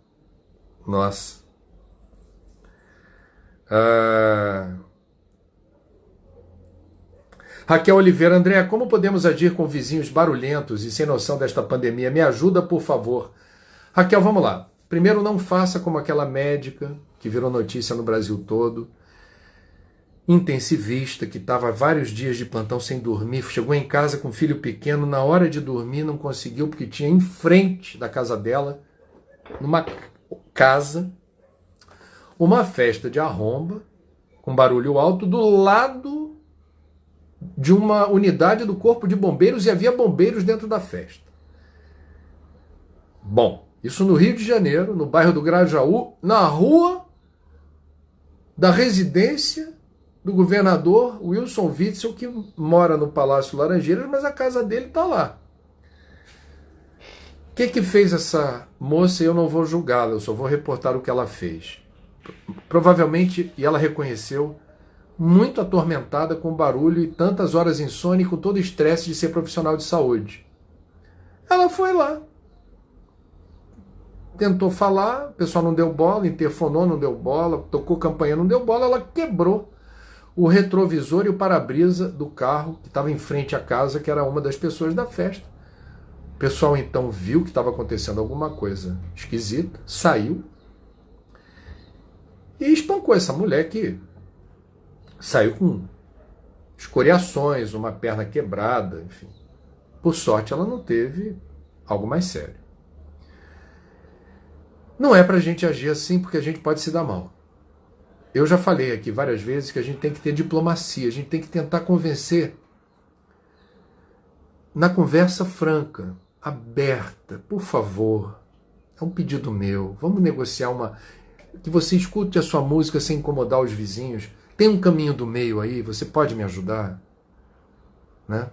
Raquel Oliveira, André, como podemos agir com vizinhos barulhentos e sem noção desta pandemia? Me ajuda, por favor. Raquel, vamos lá. Primeiro, não faça como aquela médica que virou notícia no Brasil todo, intensivista, que estava vários dias de plantão sem dormir, chegou em casa com um filho pequeno, na hora de dormir não conseguiu, porque tinha em frente da casa dela, numa casa, uma festa de arromba, com barulho alto, do lado de uma unidade do Corpo de Bombeiros, e havia bombeiros dentro da festa. Bom, isso no Rio de Janeiro, no bairro do Grajaú, na rua da residência do governador Wilson Witzel, que mora no Palácio Laranjeiras, mas a casa dele está lá. O que fez essa moça? Eu não vou julgá-la, eu só vou reportar o que ela fez. Provavelmente, e ela reconheceu, muito atormentada com barulho e tantas horas insônia e com todo o estresse de ser profissional de saúde. Ela foi lá. Tentou falar, o pessoal não deu bola, interfonou, não deu bola, tocou campanha, não deu bola, ela quebrou o retrovisor e o para-brisa do carro que estava em frente à casa, que era uma das pessoas da festa. O pessoal então viu que estava acontecendo alguma coisa esquisita, saiu e espancou essa mulher que saiu com escoriações, uma perna quebrada, enfim. Por sorte, ela não teve algo mais sério. Não é para a gente agir assim, porque a gente pode se dar mal. Eu já falei aqui várias vezes que a gente tem que ter diplomacia, a gente tem que tentar convencer na conversa franca, aberta, por favor. É um pedido meu, vamos negociar que você escute a sua música sem incomodar os vizinhos. Tem um caminho do meio aí, você pode me ajudar? Né?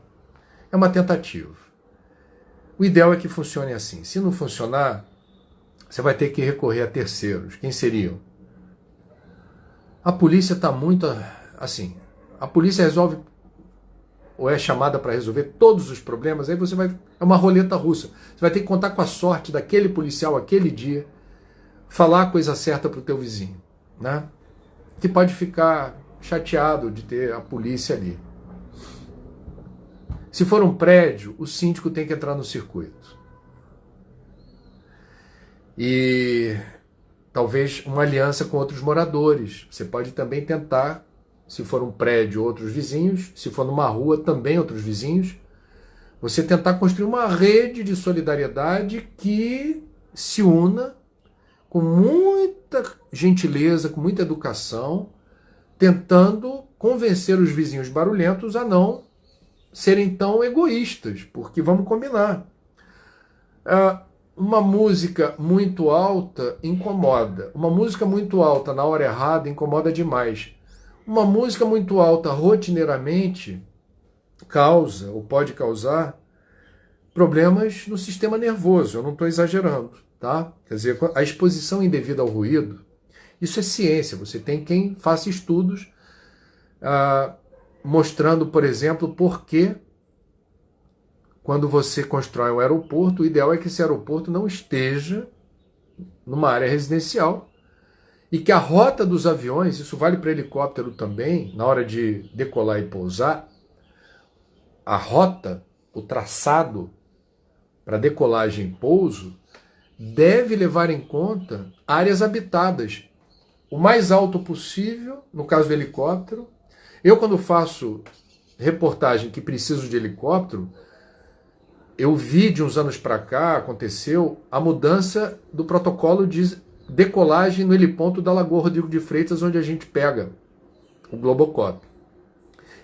É uma tentativa. O ideal é que funcione assim. Se não funcionar, você vai ter que recorrer a terceiros. Quem seriam? A polícia está muito assim. A polícia resolve, ou é chamada para resolver todos os problemas, aí você vai. É uma roleta russa. Você vai ter que contar com a sorte daquele policial, aquele dia, falar a coisa certa para o teu vizinho. Né? Que pode ficar chateado de ter a polícia ali. Se for um prédio, o síndico tem que entrar no circuito. E talvez uma aliança com outros moradores. Você pode também tentar, se for um prédio, outros vizinhos, se for numa rua, também outros vizinhos, você tentar construir uma rede de solidariedade que se una com muita gentileza, com muita educação, tentando convencer os vizinhos barulhentos a não serem tão egoístas, porque vamos combinar. Uma música muito alta incomoda. Uma música muito alta na hora errada incomoda demais. Uma música muito alta rotineiramente causa ou pode causar problemas no sistema nervoso. Eu não estou exagerando, tá? Quer dizer, a exposição indevida ao ruído, isso é ciência. Você tem quem faça estudos mostrando, por exemplo, por que quando você constrói um aeroporto, o ideal é que esse aeroporto não esteja numa área residencial e que a rota dos aviões, isso vale para helicóptero também, na hora de decolar e pousar, a rota, o traçado para decolagem e pouso, deve levar em conta áreas habitadas, o mais alto possível, no caso do helicóptero. Eu, quando faço reportagem que preciso de helicóptero, eu vi de uns anos para cá, aconteceu a mudança do protocolo de decolagem no heliponto da Lagoa Rodrigo de Freitas, onde a gente pega o Globocop.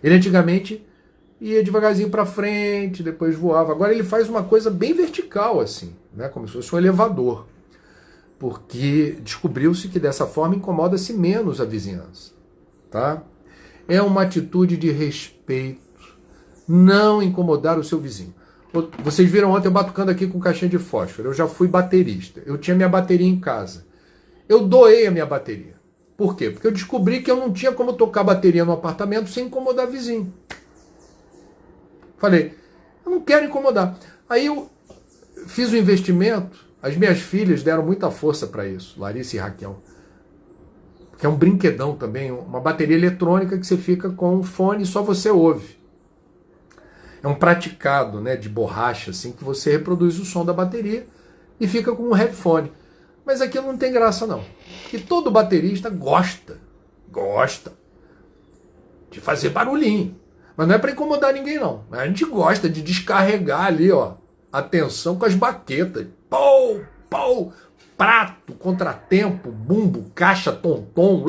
Ele antigamente ia devagarzinho para frente, depois voava. Agora ele faz uma coisa bem vertical, assim, né? Como se fosse um elevador. Porque descobriu-se que dessa forma incomoda-se menos a vizinhança. Tá? É uma atitude de respeito não incomodar o seu vizinho. Vocês viram ontem eu batucando aqui com caixinha de fósforo. Eu já fui baterista. Eu tinha minha bateria em casa. Eu doei a minha bateria. Por quê? Porque eu descobri que eu não tinha como tocar bateria no apartamento sem incomodar vizinho. Falei, eu não quero incomodar. Aí eu fiz o investimento. As minhas filhas deram muita força para isso, Larissa e Raquel. Que é um brinquedão também, uma bateria eletrônica que você fica com um fone e só você ouve. É um praticado, né, de borracha, assim, que você reproduz o som da bateria e fica com um headphone. Mas aquilo não tem graça, não. Porque todo baterista gosta de fazer barulhinho. Mas não é para incomodar ninguém, não. A gente gosta de descarregar ali, ó, a tensão com as baquetas. Pou, pou, prato, contratempo, bumbo, caixa, tom-tom.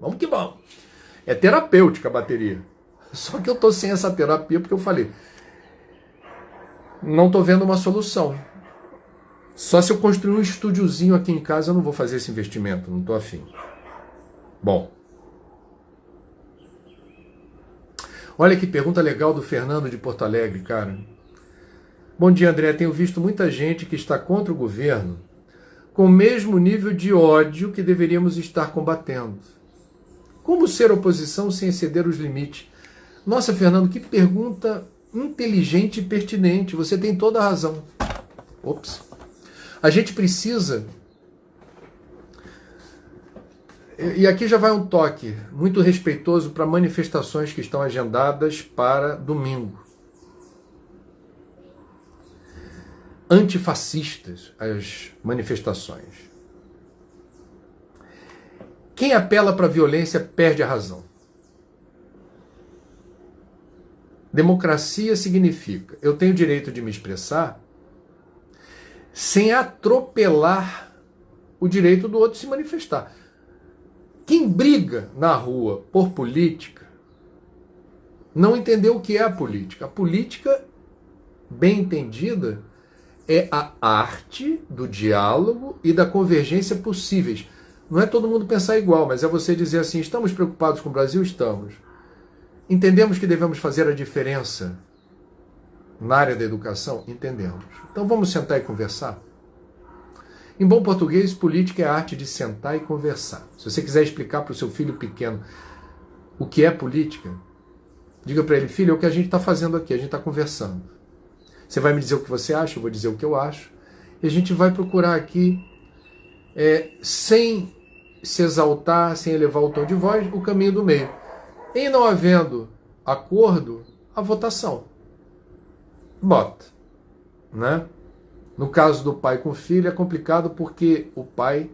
Vamos que vamos. É terapêutica a bateria. Só que eu tô sem essa terapia porque eu falei, não tô vendo uma solução. Só se eu construir um estúdiozinho aqui em casa eu não vou fazer esse investimento, não tô afim. Bom. Olha que pergunta legal do Fernando de Porto Alegre, cara. Bom dia, André. Tenho visto muita gente que está contra o governo com o mesmo nível de ódio que deveríamos estar combatendo. Como ser oposição sem exceder os limites? Nossa, Fernando, que pergunta inteligente e pertinente. Você tem toda a razão. Ops. A gente precisa... E aqui já vai um toque muito respeitoso para manifestações que estão agendadas para domingo. Antifascistas, as manifestações. Quem apela para a violência perde a razão. Democracia significa eu tenho o direito de me expressar sem atropelar o direito do outro se manifestar. Quem briga na rua por política não entendeu o que é a política. A política, bem entendida, é a arte do diálogo e da convergência possíveis. Não é todo mundo pensar igual, mas é você dizer assim, estamos preocupados com o Brasil? Estamos. Entendemos que devemos fazer a diferença na área da educação? Entendemos. Então vamos sentar e conversar? Em bom português, política é a arte de sentar e conversar. Se você quiser explicar para o seu filho pequeno o que é política, diga para ele, filho, é o que a gente está fazendo aqui, a gente está conversando. Você vai me dizer o que você acha, eu vou dizer o que eu acho, e a gente vai procurar aqui, sem se exaltar, sem elevar o tom de voz, o caminho do meio. Em não havendo acordo, a votação. Bota. Né? No caso do pai com filho é complicado porque o pai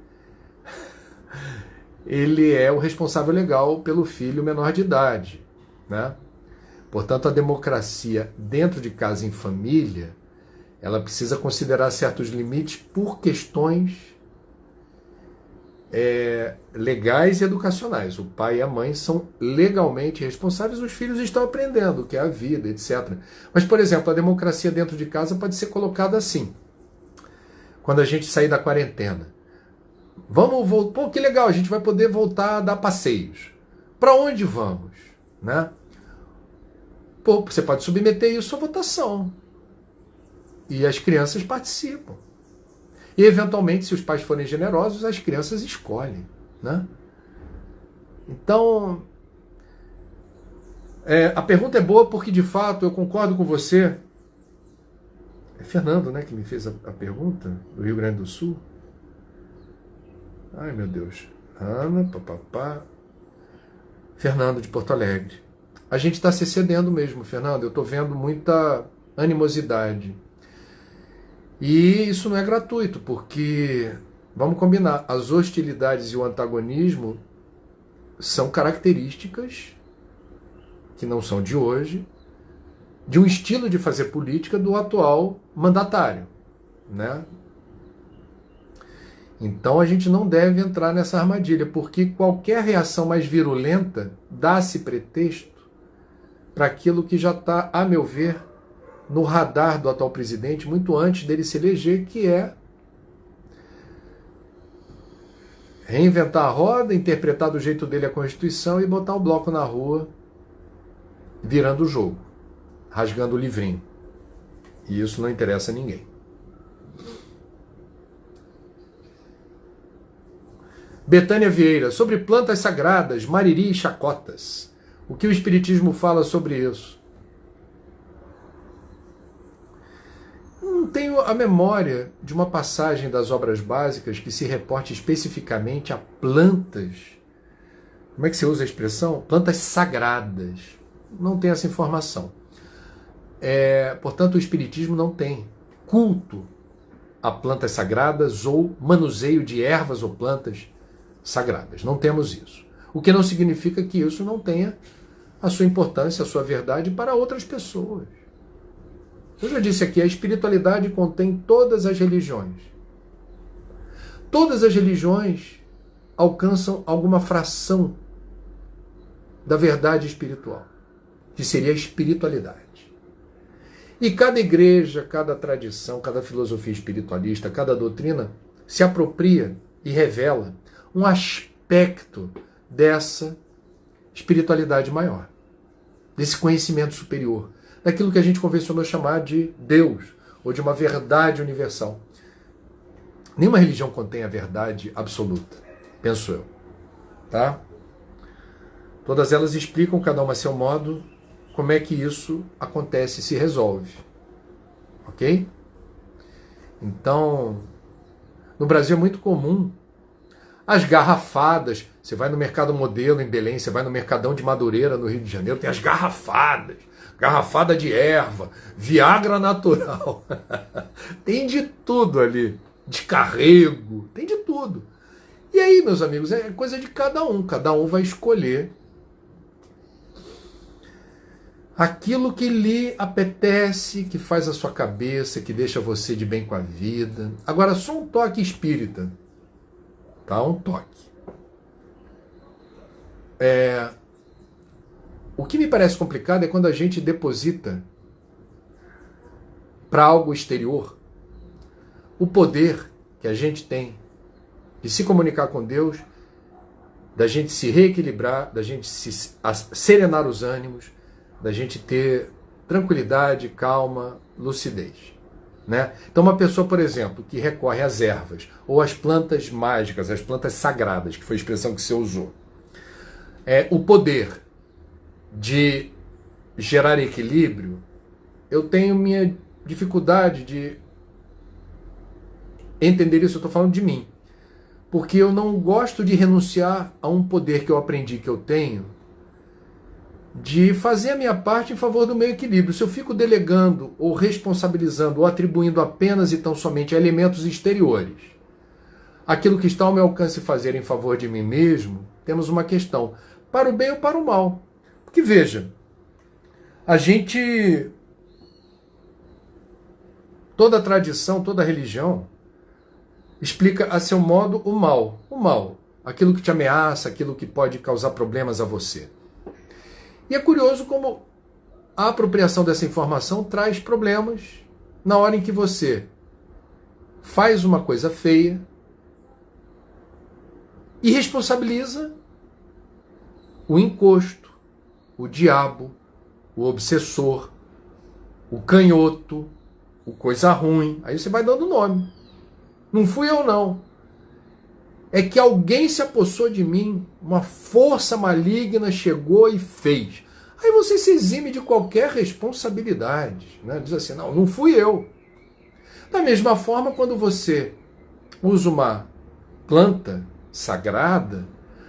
ele é o responsável legal pelo filho menor de idade, né? Portanto, a democracia dentro de casa em família, ela precisa considerar certos limites por questões legais e educacionais. O pai e a mãe são legalmente responsáveis, os filhos estão aprendendo o que é a vida, etc. Mas, por exemplo, a democracia dentro de casa pode ser colocada assim. Quando a gente sair da quarentena. Vamos voltar. Pô, que legal, a gente vai poder voltar a dar passeios. Para onde vamos? Né? Pô, você pode submeter isso à votação. E as crianças participam. E, eventualmente, se os pais forem generosos, as crianças escolhem. Né? Então, a pergunta é boa porque, de fato, eu concordo com você. É Fernando, né, que me fez a pergunta, do Rio Grande do Sul. Ai, meu Deus. Ana, papapá. Fernando, de Porto Alegre. A gente está se excedendo mesmo, Fernando. Eu estou vendo muita animosidade. E isso não é gratuito, porque, vamos combinar, as hostilidades e o antagonismo são características que não são de hoje, de um estilo de fazer política do atual mandatário, né? Então a gente não deve entrar nessa armadilha, porque qualquer reação mais virulenta dá-se pretexto para aquilo que já está, a meu ver, no radar do atual presidente, muito antes dele se eleger, que é reinventar a roda, interpretar do jeito dele a Constituição e botar o bloco na rua, virando o jogo, rasgando o livrinho. E isso não interessa a ninguém. Betânia Vieira, sobre plantas sagradas, mariri e chacotas. O que o Espiritismo fala sobre isso? Não tenho a memória de uma passagem das obras básicas que se reporte especificamente a plantas. Como é que você usa a expressão? Plantas sagradas. Não tem essa informação. Portanto, o Espiritismo não tem culto a plantas sagradas ou manuseio de ervas ou plantas sagradas. Não temos isso. O que não significa que isso não tenha a sua importância, a sua verdade para outras pessoas. Eu já disse aqui, a espiritualidade contém todas as religiões. Todas as religiões alcançam alguma fração da verdade espiritual, que seria a espiritualidade. E cada igreja, cada tradição, cada filosofia espiritualista, cada doutrina se apropria e revela um aspecto dessa espiritualidade maior, desse conhecimento superior, daquilo que a gente convencionou chamar de Deus, ou de uma verdade universal. Nenhuma religião contém a verdade absoluta, penso eu. Tá? Todas elas explicam, cada uma a seu modo, como é que isso acontece e se resolve. Ok? Então, no Brasil é muito comum as garrafadas. Você vai no Mercado Modelo em Belém, você vai no Mercadão de Madureira no Rio de Janeiro, tem as garrafadas. Garrafada de erva, Viagra natural. Tem de tudo ali. Descarrego, tem de tudo. E aí, meus amigos, é coisa de cada um. Cada um vai escolher aquilo que lhe apetece, que faz a sua cabeça, que deixa você de bem com a vida. Agora, só um toque espírita. Tá? Um toque. O que me parece complicado é quando a gente deposita para algo exterior o poder que a gente tem de se comunicar com Deus, da gente se reequilibrar, da gente serenar os ânimos, da gente ter tranquilidade, calma, lucidez. Né? Então uma pessoa, por exemplo, que recorre às ervas ou às plantas mágicas, às plantas sagradas, que foi a expressão que você usou, o poder de gerar equilíbrio, eu tenho minha dificuldade de entender isso. Eu estou falando de mim, porque eu não gosto de renunciar a um poder que eu aprendi que eu tenho, de fazer a minha parte em favor do meu equilíbrio. Se eu fico delegando ou responsabilizando ou atribuindo apenas e tão somente a elementos exteriores aquilo que está ao meu alcance fazer em favor de mim mesmo, temos uma questão, para o bem ou para o mal. Porque veja, toda tradição, toda religião explica a seu modo o mal. O mal aquilo que te ameaça, aquilo que pode causar problemas a você. E é curioso como a apropriação dessa informação traz problemas na hora em que você faz uma coisa feia e responsabiliza o encosto, o diabo, o obsessor, o canhoto, o coisa ruim. Aí você vai dando nome. Não fui eu, não. É que alguém se apossou de mim, uma força maligna chegou e fez. Aí você se exime de qualquer responsabilidade, né? Diz assim, não fui eu. Da mesma forma, quando você usa uma planta sagrada,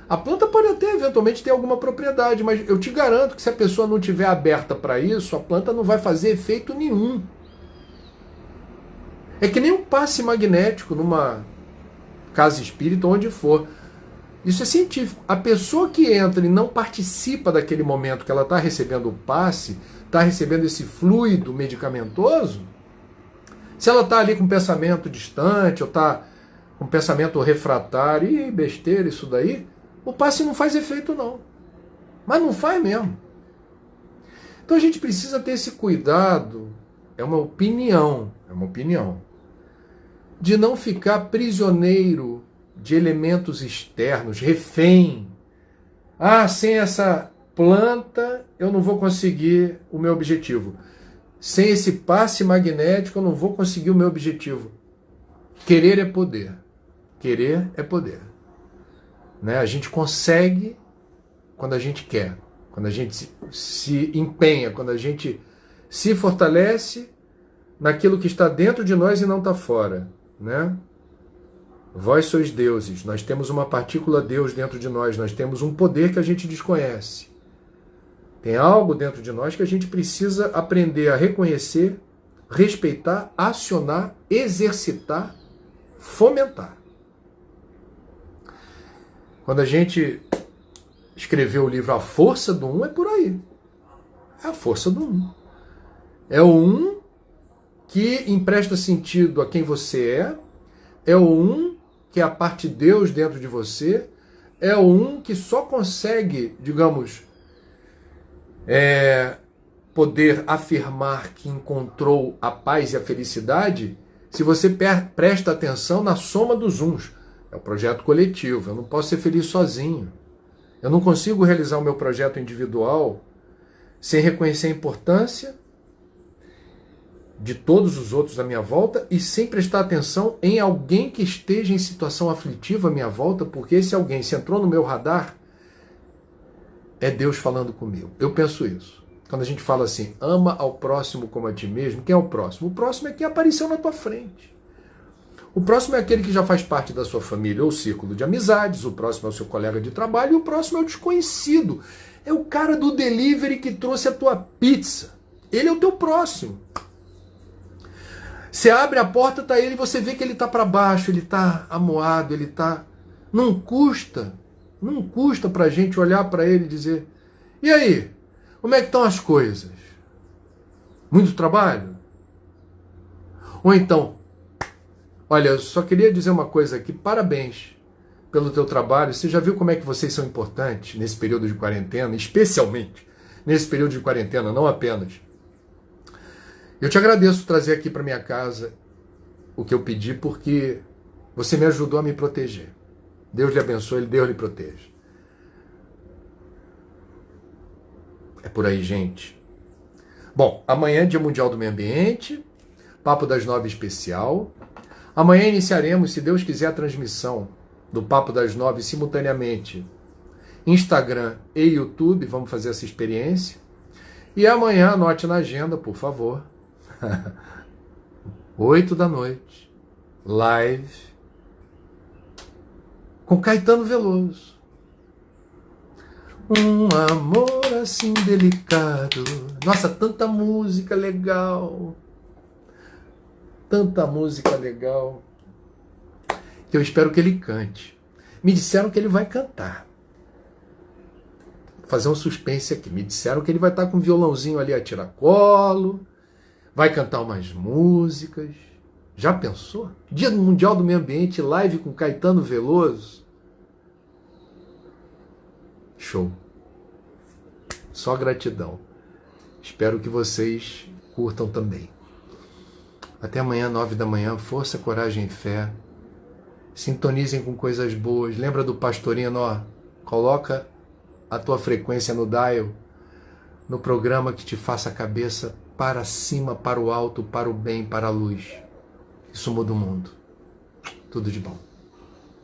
a planta pode até eventualmente ter alguma propriedade, mas eu te garanto que se a pessoa não estiver aberta para isso, a planta não vai fazer efeito nenhum. É que nem um passe magnético numa casa espírita, onde for. Isso é científico. A pessoa que entra e não participa daquele momento que ela está recebendo o passe, está recebendo esse fluido medicamentoso, se ela está ali com pensamento distante, ou está com pensamento refratário, e besteira isso daí, o passe não faz efeito não. Mas não faz mesmo. Então a gente precisa ter esse cuidado, é uma opinião, de não ficar prisioneiro de elementos externos, refém. Sem essa planta eu não vou conseguir o meu objetivo. Sem esse passe magnético eu não vou conseguir o meu objetivo. Querer é poder. Querer é poder. Né? A gente consegue quando a gente quer, quando a gente se empenha, quando a gente se fortalece naquilo que está dentro de nós e não está fora. Né? Vós sois deuses, nós temos uma partícula Deus dentro de nós, nós temos um poder que a gente desconhece. Tem algo dentro de nós que a gente precisa aprender a reconhecer, respeitar, acionar, exercitar, fomentar. Quando a gente escreveu o livro A Força do Um, é por aí. É a força do Um. É o Um que empresta sentido a quem você é o Um que é a parte de Deus dentro de você, é o Um que só consegue, digamos, poder afirmar que encontrou a paz e a felicidade se você presta atenção na soma dos uns. É o projeto coletivo, eu não posso ser feliz sozinho. Eu não consigo realizar o meu projeto individual sem reconhecer a importância de todos os outros à minha volta e sem prestar atenção em alguém que esteja em situação aflitiva à minha volta, porque esse alguém, se entrou no meu radar, é Deus falando comigo. Eu penso isso. Quando a gente fala assim, ama ao próximo como a ti mesmo, quem é o próximo? O próximo é quem apareceu na tua frente. O próximo é aquele que já faz parte da sua família ou círculo de amizades, o próximo é o seu colega de trabalho e o próximo é o desconhecido. É o cara do delivery que trouxe a tua pizza. Ele é o teu próximo. Você abre a porta, tá ele, e você vê que ele tá para baixo, ele tá amuado, ele tá... Não custa pra gente olhar para ele e dizer, e aí, como é que estão as coisas? Muito trabalho? Ou então, olha, eu só queria dizer uma coisa aqui, parabéns pelo teu trabalho, você já viu como é que vocês são importantes nesse período de quarentena, especialmente nesse período de quarentena, não apenas. Eu te agradeço trazer aqui para minha casa o que eu pedi, porque você me ajudou a me proteger. Deus lhe abençoe, Deus lhe proteja. É por aí, gente. Bom, amanhã é Dia Mundial do Meio Ambiente, Papo das 9 especial. Amanhã iniciaremos, se Deus quiser, a transmissão do Papo das 9 simultaneamente Instagram e YouTube. Vamos fazer essa experiência. E amanhã, anote na agenda, por favor. 8 da noite, live com Caetano Veloso. Um amor assim delicado. Nossa, tanta música legal. Tanta música legal. Que eu espero que ele cante. Me disseram que ele vai cantar. Vou fazer um suspense aqui. Me disseram que ele vai estar com um violãozinho ali a tiracolo. Vai cantar umas músicas. Já pensou? Dia Mundial do Meio Ambiente, live com Caetano Veloso. show. Só gratidão. Espero que vocês curtam também. Até amanhã, 9 da manhã. Força, coragem e fé. Sintonizem com coisas boas. Lembra do pastorino, ó? Coloca a tua frequência no dial, no programa que te faça a cabeça para cima, para o alto, para o bem, para a luz. Isso muda o mundo. Tudo de bom.